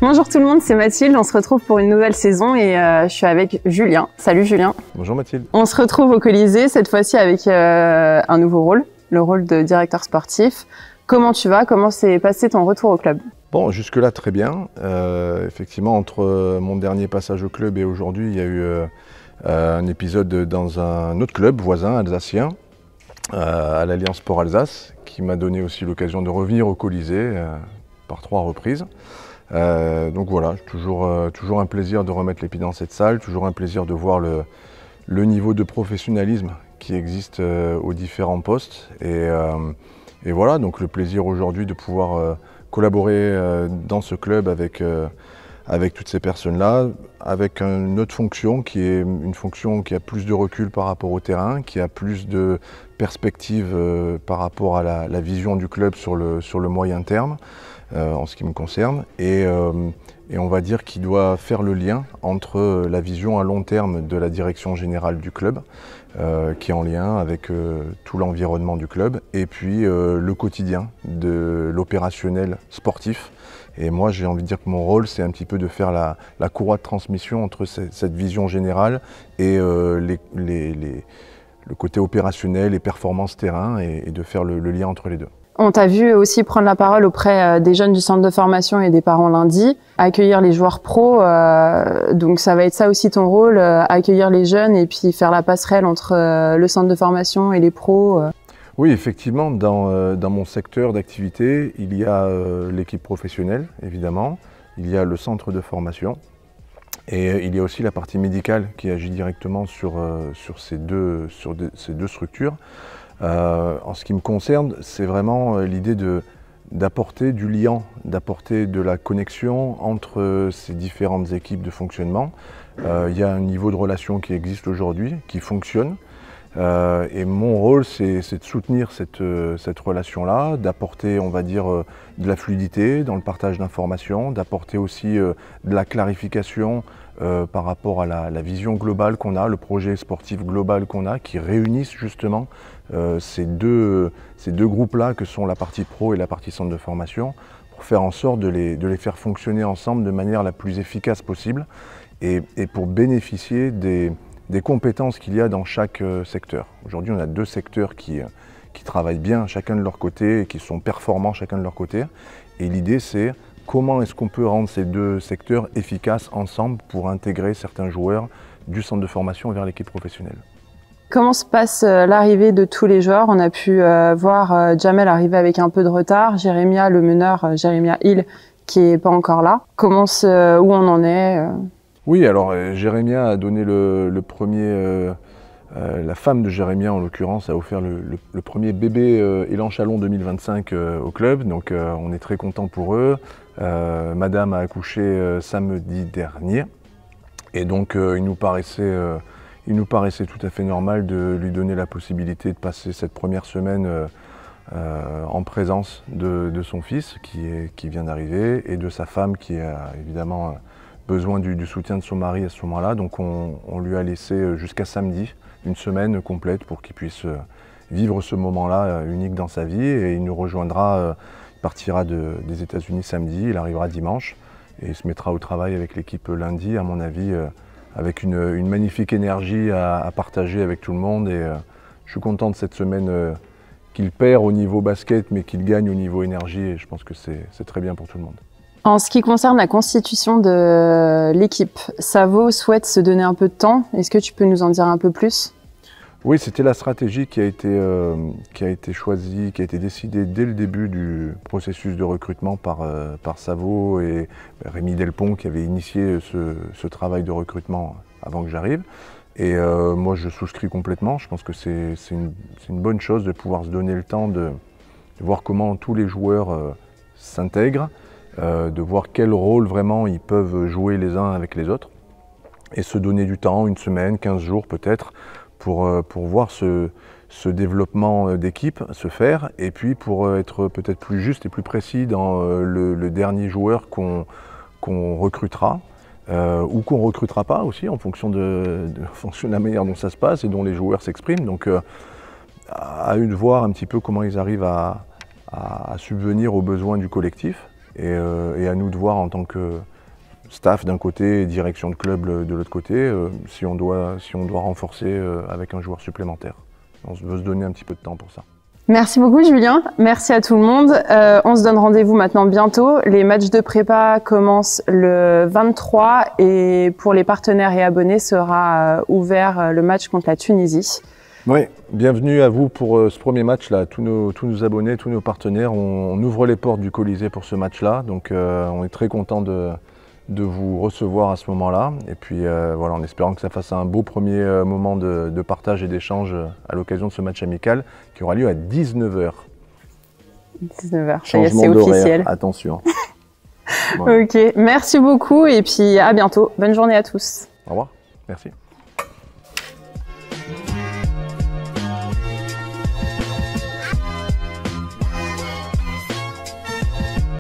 Bonjour tout le monde, c'est Mathilde, on se retrouve pour une nouvelle saison et je suis avec Julien. Salut Julien. Bonjour Mathilde. On se retrouve au Colisée, cette fois-ci avec un nouveau rôle, le rôle de directeur sportif. Comment tu vas? Comment s'est passé ton retour au club? Bon, jusque-là très bien. Effectivement, entre mon dernier passage au club et aujourd'hui, il y a eu un épisode dans un autre club voisin alsacien, à l'Alliance Sport Alsace, qui m'a donné aussi l'occasion de revenir au Colisée par 3 reprises. Donc voilà, toujours un plaisir de remettre les pieds dans cette salle, toujours un plaisir de voir le niveau de professionnalisme qui existe aux différents postes. Et voilà, donc le plaisir aujourd'hui de pouvoir collaborer dans ce club avec toutes ces personnes-là, avec une autre fonction qui est une fonction qui a plus de recul par rapport au terrain, qui a plus de perspective par rapport à la vision du club sur le moyen terme, en ce qui me concerne. Et on va dire qu'il doit faire le lien entre la vision à long terme de la direction générale du club, qui est en lien avec tout l'environnement du club, et puis le quotidien de l'opérationnel sportif. Et moi, j'ai envie de dire que mon rôle, c'est un petit peu de faire la courroie de transmission entre cette vision générale et le côté opérationnel et performance terrain, et de faire le lien entre les deux. On t'a vu aussi prendre la parole auprès des jeunes du centre de formation et des parents lundi, accueillir les joueurs pros, donc ça va être ça aussi ton rôle, accueillir les jeunes et puis faire la passerelle entre le centre de formation et les pros. Oui, effectivement, dans mon secteur d'activité, il y a l'équipe professionnelle, évidemment, il y a le centre de formation et il y a aussi la partie médicale qui agit directement sur ces deux structures. En ce qui me concerne, c'est vraiment l'idée d'apporter du lien, d'apporter de la connexion entre ces différentes équipes de fonctionnement. Il y a un niveau de relation qui existe aujourd'hui, qui fonctionne. Et mon rôle, c'est de soutenir cette relation-là, d'apporter, on va dire, de la fluidité dans le partage d'informations, d'apporter aussi de la clarification par rapport à la vision globale qu'on a, le projet sportif global qu'on a, qui réunissent justement ces deux groupes-là, que sont la partie pro et la partie centre de formation, pour faire en sorte de les faire fonctionner ensemble de manière la plus efficace possible et pour bénéficier des compétences qu'il y a dans chaque secteur. Aujourd'hui, on a 2 secteurs qui travaillent bien chacun de leur côté et qui sont performants chacun de leur côté. Et l'idée, c'est comment est-ce qu'on peut rendre ces 2 secteurs efficaces ensemble pour intégrer certains joueurs du centre de formation vers l'équipe professionnelle. Comment se passe l'arrivée de tous les joueurs? On a pu voir Jamel arriver avec un peu de retard, Jérémia, le meneur, Jérémia Hill, qui est pas encore là. Où on en est? Oui, alors Jérémia a donné le premier, la femme de Jérémia en l'occurrence a offert le premier bébé Élan Chalon 2025 au club, donc on est très content pour eux. Madame a accouché samedi dernier, et donc il nous paraissait tout à fait normal de lui donner la possibilité de passer cette première semaine en présence de son fils qui vient d'arriver, et de sa femme qui a évidemment besoin du soutien de son mari à ce moment-là. Donc on lui a laissé jusqu'à samedi, une semaine complète pour qu'il puisse vivre ce moment-là unique dans sa vie, et il nous rejoindra, il partira des États-Unis samedi, il arrivera dimanche et il se mettra au travail avec l'équipe lundi, à mon avis, avec une magnifique énergie à partager avec tout le monde. Et je suis content de cette semaine qu'il perd au niveau basket mais qu'il gagne au niveau énergie, et je pense que c'est très bien pour tout le monde. En ce qui concerne la constitution de l'équipe, Savo souhaite se donner un peu de temps. Est-ce que tu peux nous en dire un peu plus? Oui, c'était la stratégie qui a été choisie, qui a été décidée dès le début du processus de recrutement par Savo et Rémi Delpont, qui avait initié ce travail de recrutement avant que j'arrive. Et moi, je souscris complètement. Je pense que c'est une bonne chose de pouvoir se donner le temps de voir comment tous les joueurs s'intègrent, de voir quel rôle vraiment ils peuvent jouer les uns avec les autres, et se donner du temps, une semaine, 15 jours peut-être, pour voir ce développement d'équipe se faire, et puis pour être peut-être plus juste et plus précis dans le dernier joueur qu'on recrutera, ou qu'on ne recrutera pas aussi, en fonction de la manière dont ça se passe et dont les joueurs s'expriment. Donc à eux de voir un petit peu comment ils arrivent à subvenir aux besoins du collectif. et à nous de voir en tant que staff d'un côté et direction de club de l'autre côté, si on doit renforcer avec un joueur supplémentaire. On veut se donner un petit peu de temps pour ça. Merci beaucoup Julien, merci à tout le monde. On se donne rendez-vous maintenant bientôt. Les matchs de prépa commencent le 23 et pour les partenaires et abonnés sera ouvert le match contre la Tunisie. Oui, bienvenue à vous pour ce premier match là, tous nos abonnés, tous nos partenaires. On ouvre les portes du Colisée pour ce match là, donc on est très content de vous recevoir à ce moment-là. Et puis voilà, en espérant que ça fasse un beau premier moment de partage et d'échange à l'occasion de ce match amical qui aura lieu à 19h. 19h, changement c'est officiel. Attention. Voilà. Ok, merci beaucoup et puis à bientôt. Bonne journée à tous. Au revoir, merci.